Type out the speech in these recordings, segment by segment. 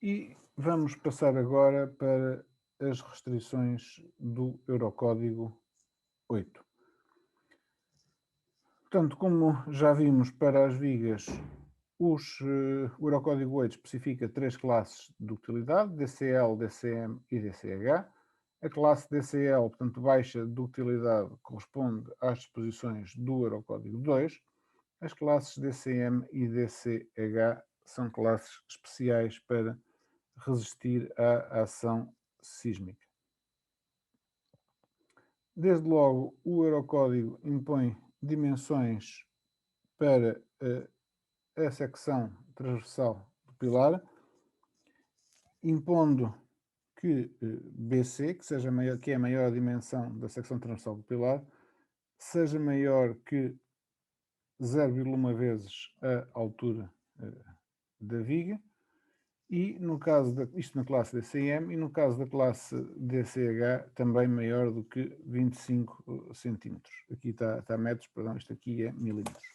E vamos passar agora para as restrições do Eurocódigo 8. Portanto, como já vimos para as vigas, o Eurocódigo 8 especifica três classes de utilidade: DCL, DCM e DCH. A classe DCL, portanto, baixa de utilidade, corresponde às disposições do Eurocódigo 2. As classes DCM e DCH são classes especiais para resistir à ação sísmica. Desde logo, o Eurocódigo impõe dimensões para a secção transversal do pilar, impondo que BC, que é a maior dimensão da secção transversal do pilar, seja maior que 0,1 vezes a altura da viga, e no caso isto na classe DCM, e no caso da classe DCH também maior do que 25 centímetros. Aqui está metros, perdão, isto aqui é milímetros.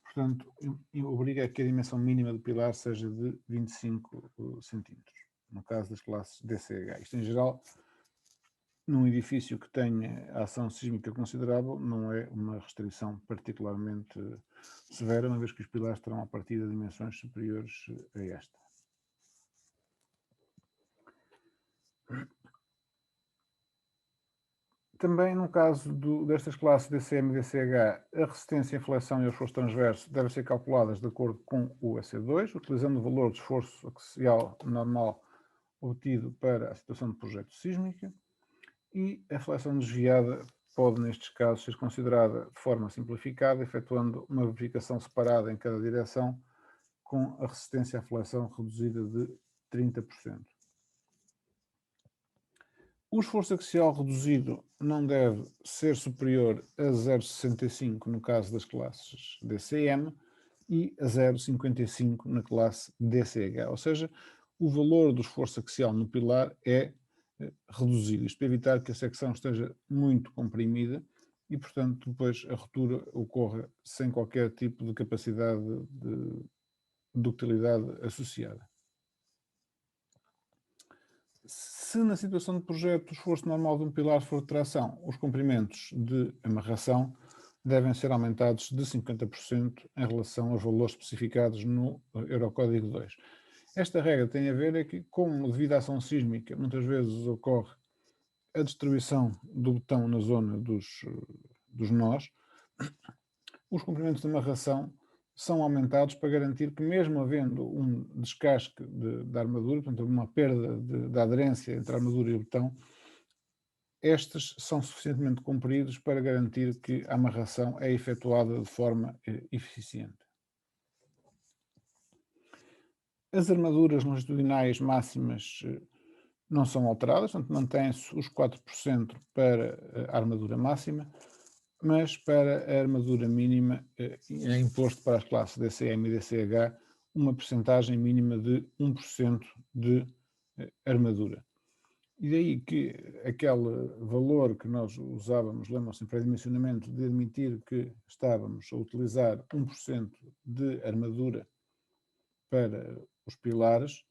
Portanto, obriga a que a dimensão mínima do pilar seja de 25 centímetros, no caso das classes DCH. Isto em geral, num edifício que tenha ação sísmica considerável, não é uma restrição particularmente severa, uma vez que os pilares terão a partir de dimensões superiores a esta. Também no caso destas classes DCM e DCH, a resistência em flexão e o esforço transverso devem ser calculadas de acordo com o EC2, utilizando o valor de esforço axial normal obtido para a situação de projeto sísmica, e a flexão desviada pode, nestes casos, ser considerada de forma simplificada, efetuando uma verificação separada em cada direção, com a resistência à flexão reduzida de 30%. O esforço axial reduzido não deve ser superior a 0,65 no caso das classes DCM e a 0,55 na classe DCH, ou seja, o valor do esforço axial no pilar é reduzido, isto para evitar que a secção esteja muito comprimida e, portanto, depois a ruptura ocorra sem qualquer tipo de capacidade de utilidade associada. Se na situação de projeto o esforço normal de um pilar for de tração, os comprimentos de amarração devem ser aumentados de 50% em relação aos valores especificados no Eurocódigo 2. Esta regra tem a ver é que, como devido à ação sísmica, muitas vezes ocorre a destruição do betão na zona dos nós, os comprimentos de amarração são aumentados para garantir que, mesmo havendo um descasque da armadura, portanto, uma perda da aderência entre a armadura e o betão, estes são suficientemente compridos para garantir que a amarração é efetuada de forma eficiente. As armaduras longitudinais máximas não são alteradas, portanto, mantém-se os 4% para a armadura máxima, mas para a armadura mínima é imposto para as classes DCM e DCH uma percentagem mínima de 1% de armadura. E daí que aquele valor que nós usávamos, lembram-se, em pré-dimensionamento, de admitir que estávamos a utilizar 1% de armadura para os pilares,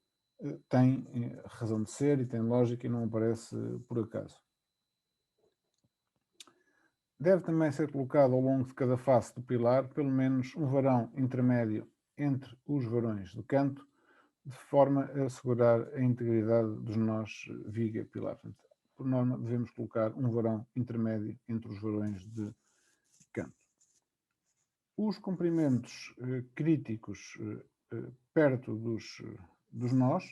tem razão de ser e tem lógica e não aparece por acaso. Deve também ser colocado ao longo de cada face do pilar pelo menos um varão intermédio entre os varões do canto, de forma a assegurar a integridade dos nós viga-pilar. Por norma, devemos colocar um varão intermédio entre os varões de canto. Os comprimentos críticos perto dos nós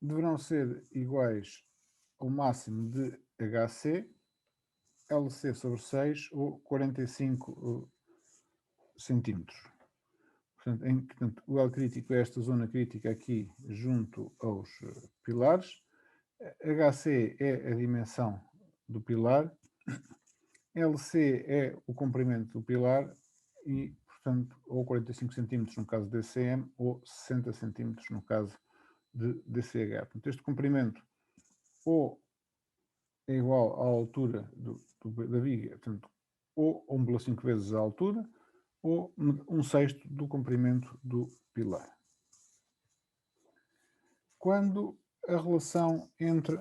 deverão ser iguais ao máximo de HC, LC sobre 6 ou 45 centímetros. Portanto, o L crítico é esta zona crítica aqui junto aos pilares. HC é a dimensão do pilar. LC é o comprimento do pilar e, portanto, ou 45 centímetros no caso de DCM ou 60 centímetros no caso de DCH. Portanto, este comprimento ou é igual à altura da viga, portanto, ou 1,5 vezes a altura, ou 1/6 do comprimento do pilar. quando a relação entre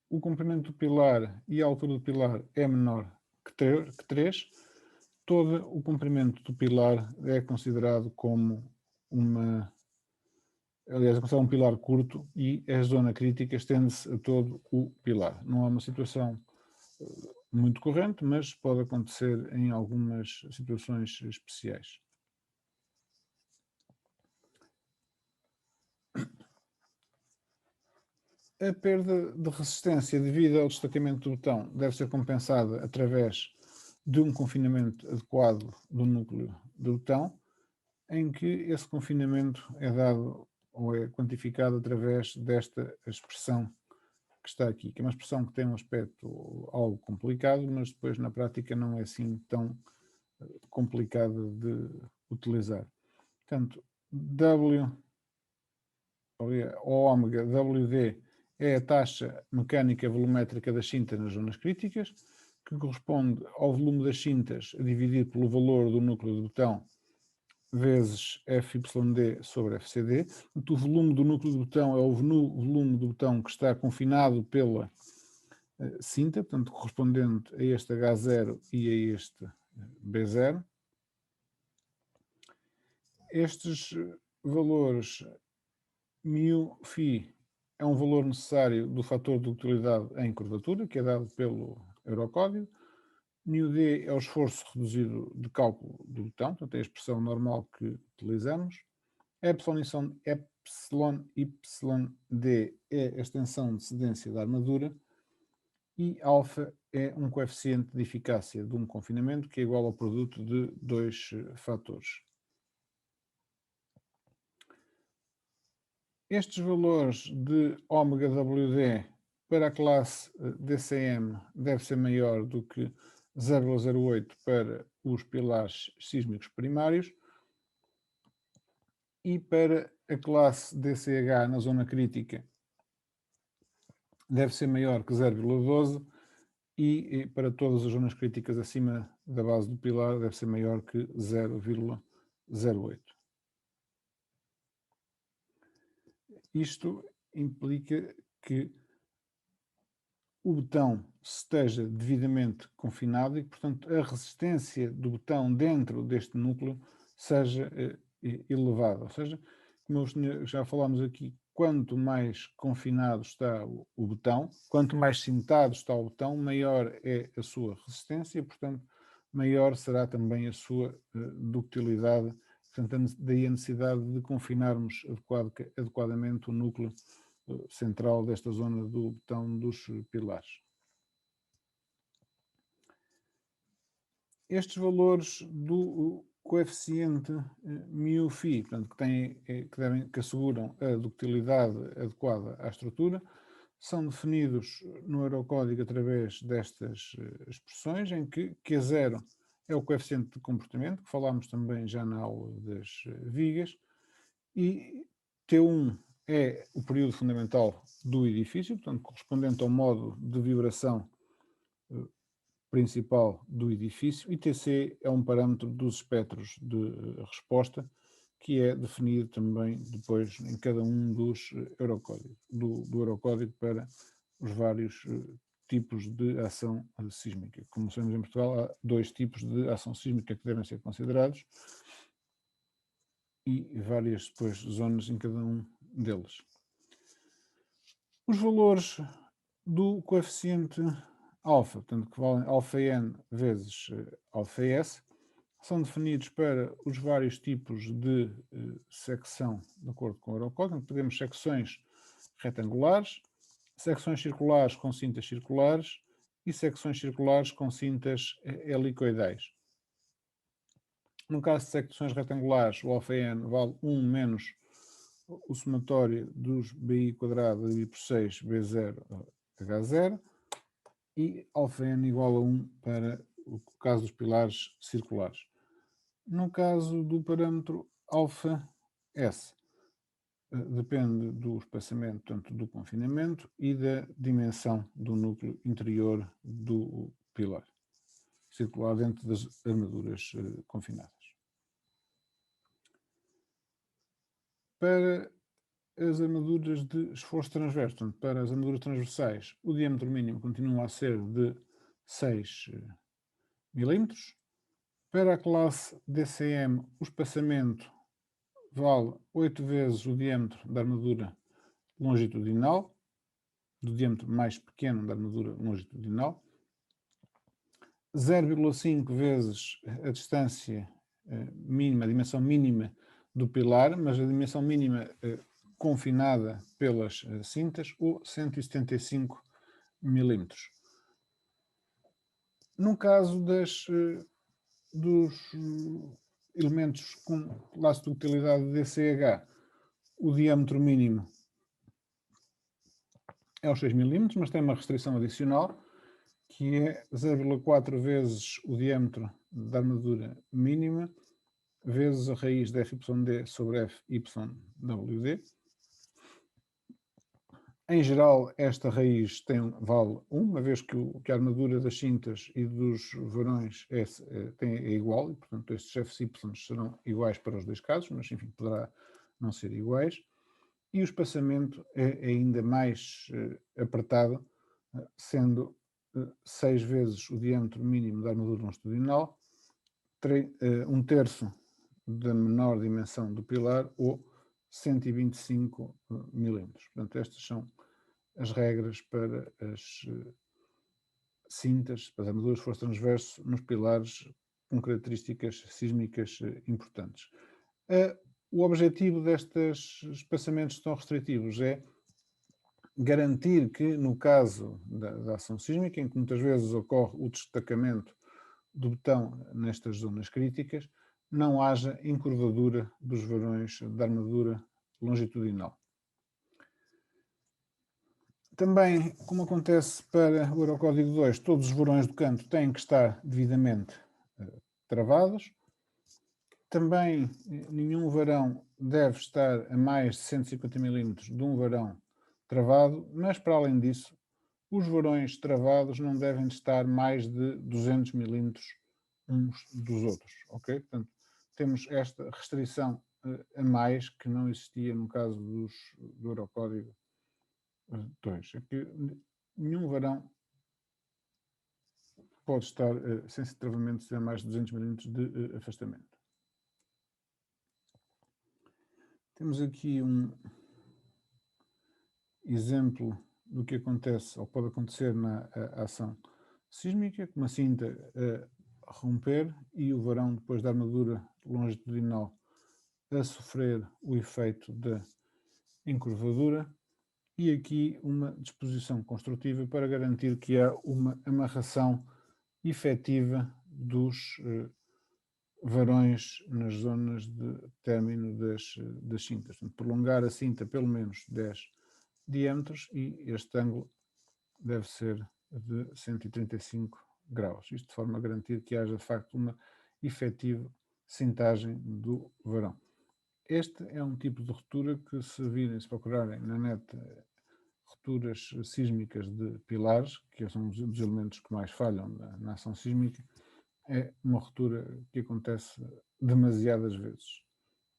o comprimento do pilar e a altura do pilar é menor que 3, todo o comprimento do pilar é considerado como aliás, é considerado um pilar curto e a zona crítica estende-se a todo o pilar. Não é uma situação muito corrente, mas pode acontecer em algumas situações especiais. A perda de resistência devido ao destacamento do botão deve ser compensada através de um confinamento adequado do núcleo do botão, em que esse confinamento é dado ou é quantificado através desta expressão que está aqui, que é uma expressão que tem um aspecto algo complicado, mas depois na prática não é assim tão complicada de utilizar. Portanto, ômega WD é a taxa mecânica volumétrica das cintas nas zonas críticas, que corresponde ao volume das cintas dividido pelo valor do núcleo do botão vezes FYD sobre FCD. O volume do núcleo do botão é o volume do botão que está confinado pela cinta, portanto, correspondente a este H0 e a este B0. Estes valores μφ é um valor necessário do fator de utilidade em curvatura, que é dado pelo Eurocódigo. μd é o esforço reduzido de cálculo do botão, portanto é a expressão normal que utilizamos. Epsilon YD é a extensão de cedência da armadura. E alfa é um coeficiente de eficácia de um confinamento que é igual ao produto de dois fatores. Estes valores de ômega WD para a classe DCM deve ser maior do que 0,08 para os pilares sísmicos primários e para a classe DCH na zona crítica deve ser maior que 0,12 e para todas as zonas críticas acima da base do pilar deve ser maior que 0,08. Isto implica que o botão esteja devidamente confinado e que, portanto, a resistência do botão dentro deste núcleo seja elevada. Ou seja, como já falámos aqui, quanto mais confinado está o botão, quanto mais cintado está o botão, maior é a sua resistência e, portanto, maior será também a sua ductilidade. Portanto, daí a necessidade de confinarmos adequadamente o núcleo central desta zona do botão dos pilares. Estes valores do coeficiente μφ, portanto, que asseguram a ductilidade adequada à estrutura, são definidos no Eurocódigo através destas expressões, em que Q0 é o coeficiente de comportamento, que falámos também já na aula das vigas, e T1 é o período fundamental do edifício, portanto, correspondente ao modo de vibração principal do edifício, e TC é um parâmetro dos espectros de resposta, que é definido também depois em cada um dos Eurocódigos, do Eurocódigo para os vários tipos de ação sísmica. Como sabemos em Portugal, há dois tipos de ação sísmica que devem ser considerados e várias depois zonas em cada um deles. Os valores do coeficiente alfa, portanto que valem αn vezes αs, são definidos para os vários tipos de secção de acordo com o Eurocódigo. Temos secções retangulares, secções circulares com cintas circulares e secções circulares com cintas helicoidais. No caso de secções retangulares, o αn vale 1 menos o somatório dos BI quadrado dividido por 6 B0 H0 e αn igual a 1 para o caso dos pilares circulares. No caso do parâmetro αs, depende do espaçamento, portanto, do confinamento e da dimensão do núcleo interior do pilar circular dentro das armaduras confinadas. Para as armaduras de esforço transverso. Portanto, para as armaduras transversais, o diâmetro mínimo continua a ser de 6 milímetros. Para a classe DCM, o espaçamento vale 8 vezes o diâmetro da armadura longitudinal, do diâmetro mais pequeno da armadura longitudinal, 0,5 vezes a distância mínima, a dimensão mínima do pilar, mas a dimensão mínima confinada pelas cintas, ou 175 milímetros. No caso dos elementos com laço de utilidade DCH, o diâmetro mínimo é os 6 milímetros, mas tem uma restrição adicional, que é 0,4 vezes o diâmetro da armadura mínima, vezes a raiz de FYD sobre FYWD. Em geral, esta raiz vale 1, uma vez que a armadura das cintas e dos varões é igual, e portanto estes FY serão iguais para os dois casos, mas enfim, poderá não ser iguais. E o espaçamento é ainda mais apertado, sendo 6 vezes o diâmetro mínimo da armadura longitudinal, 1/3 da menor dimensão do pilar, ou 125 milímetros. Portanto, estas são as regras para as cintas, para as armaduras de esforço transverso nos pilares com características sísmicas importantes. O objetivo destes espaçamentos tão restritivos é garantir que, no caso da ação sísmica, em que muitas vezes ocorre o destacamento do betão nestas zonas críticas, não haja encurvadura dos varões da armadura longitudinal. Também, como acontece para o Eurocódigo 2, todos os varões do canto têm que estar devidamente travados. Também nenhum varão deve estar a mais de 150 milímetros de um varão travado, mas para além disso, os varões travados não devem estar mais de 200 milímetros uns dos outros, ok? Portanto, temos esta restrição a mais que não existia no caso do Eurocódigo 2. É que nenhum varão pode estar sem travamentos a mais de 200 milímetros de afastamento. Temos aqui um exemplo do que acontece ou pode acontecer na ação sísmica, com uma cinta a romper e o varão, depois da armadura longitudinal, a sofrer o efeito da encurvadura, e aqui uma disposição construtiva para garantir que há uma amarração efetiva dos varões nas zonas de término das cintas. Portanto, prolongar a cinta pelo menos 10 diâmetros, e este ângulo deve ser de 135 graus. Isto de forma a garantir que haja de facto uma efetiva cintagem do varão. Este é um tipo de ruptura que, se procurarem na net rupturas sísmicas de pilares, que são dos elementos que mais falham na ação sísmica, é uma ruptura que acontece demasiadas vezes.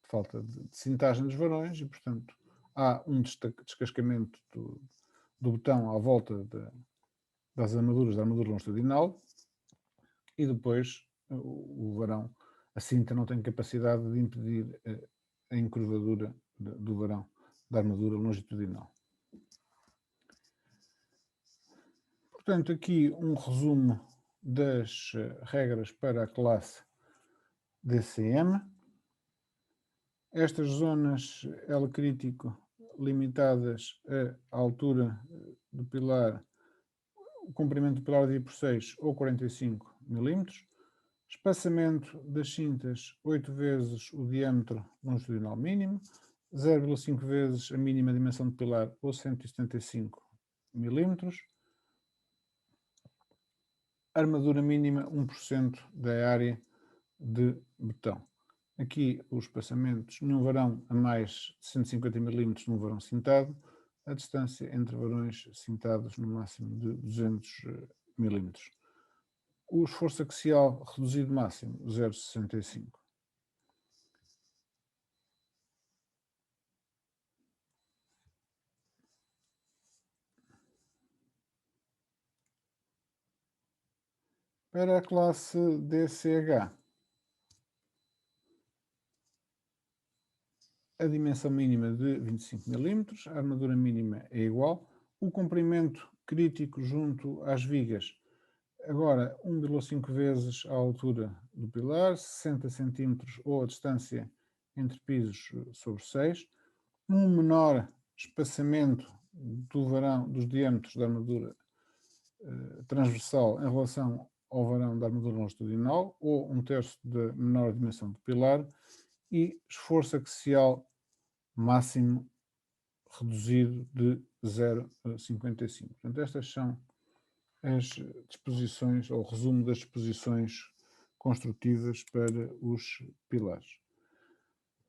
Falta de cintagem dos varões e, portanto, há um descascamento do betão à volta das armaduras, da armadura longitudinal, e depois o varão, a cinta não tem capacidade de impedir a encurvadura do varão da armadura longitudinal. Portanto, aqui um resumo das regras para a classe DCM. Estas zonas L crítico limitadas à altura do pilar, o comprimento do pilar dividido por 6 ou 45 milímetros. Espaçamento das cintas 8 vezes o diâmetro longitudinal mínimo, 0,5 vezes a mínima dimensão do pilar ou 175 milímetros. Armadura mínima 1% da área de betão. Aqui os espaçamentos, nenhum varão a mais de 150 milímetros num varão cintado, a distância entre varões cintados no máximo de 200 milímetros. O esforço axial reduzido máximo 0,65. Para a classe DCH, a dimensão mínima de 25 mm, a armadura mínima é igual, o comprimento crítico junto às vigas, agora 1,5 vezes a altura do pilar, 60 cm ou a distância entre pisos sobre 6, um menor espaçamento do varão, dos diâmetros da armadura transversal em relação ao varão da armadura longitudinal, ou 1/3 da menor dimensão do pilar, e esforço axial máximo reduzido de 0,55. Portanto, estas são as disposições, ou resumo das disposições construtivas para os pilares.